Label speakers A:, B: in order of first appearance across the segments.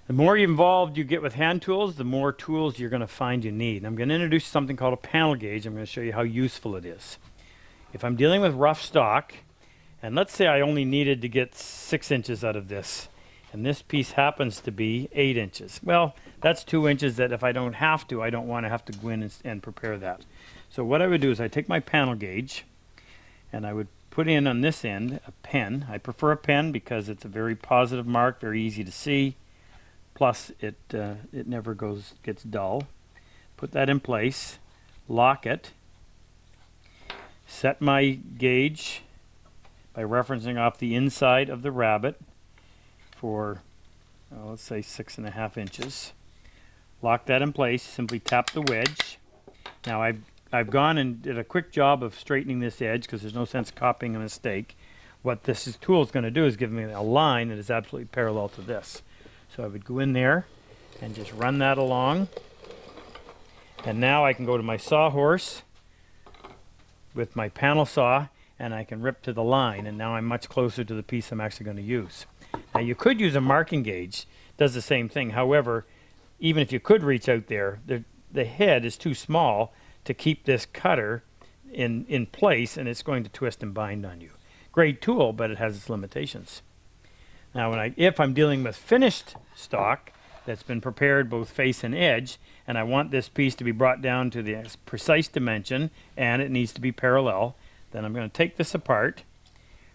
A: The more involved you get with hand tools, the more tools you're going to find you need. And I'm going to introduce something called a panel gauge. I'm going to show you how useful it is. If I'm dealing with rough stock, and let's say I only needed to get 6 inches out of this, and this piece happens to be 8 inches. Well, that's 2 inches that if I don't have to, I don't want to have to go in and prepare that. So what I would do is I take my panel gauge, and I would put in on this end a pen. I prefer a pen because it's a very positive mark, very easy to see. Plus, it never gets dull. Put that in place, lock it, set my gauge by referencing off the inside of the rabbet for, let's say 6.5 inches. Lock that in place, simply tap the wedge. Now I've gone and did a quick job of straightening this edge because there's no sense copying a mistake. What this tool is going to do is give me a line that is absolutely parallel to this. So I would go in there and just run that along. And now I can go to my sawhorse with my panel saw and I can rip to the line, and now I'm much closer to the piece I'm actually going to use. Now you could use a marking gauge, does the same thing. However, even if you could reach out there, the head is too small to keep this cutter in place, and it's going to twist and bind on you. Great tool, but it has its limitations. Now if I'm dealing with finished stock that's been prepared both face and edge, and I want this piece to be brought down to the precise dimension and it needs to be parallel, then I'm going to take this apart,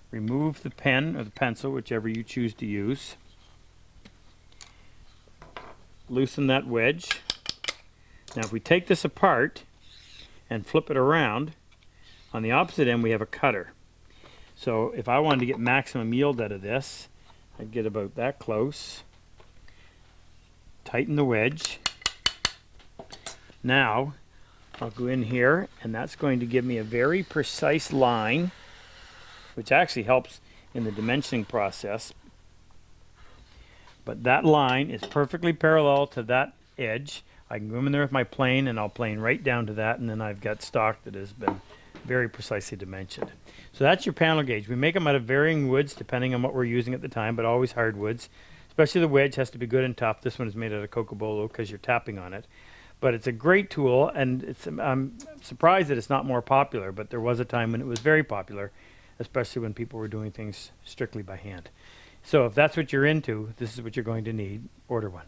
A: remove the pen or the pencil, whichever you choose to use, loosen that wedge. Now if we take this apart and flip it around, on the opposite end we have a cutter. So if I wanted to get maximum yield out of this, I'd get about that close, tighten the wedge. Now I'll go in here, and that's going to give me a very precise line, which actually helps in the dimensioning process. But that line is perfectly parallel to that edge. I can go in there with my plane, and I'll plane right down to that, and then I've got stock that has been very precisely dimensioned. So that's your panel gauge. We make them out of varying woods depending on what we're using at the time, but always hardwoods. Especially the wedge has to be good and tough. This one is made out of cocobolo because you're tapping on it. But it's a great tool, and I'm surprised that it's not more popular, but there was a time when it was very popular, especially when people were doing things strictly by hand. So if that's what you're into, this is what you're going to need. Order one.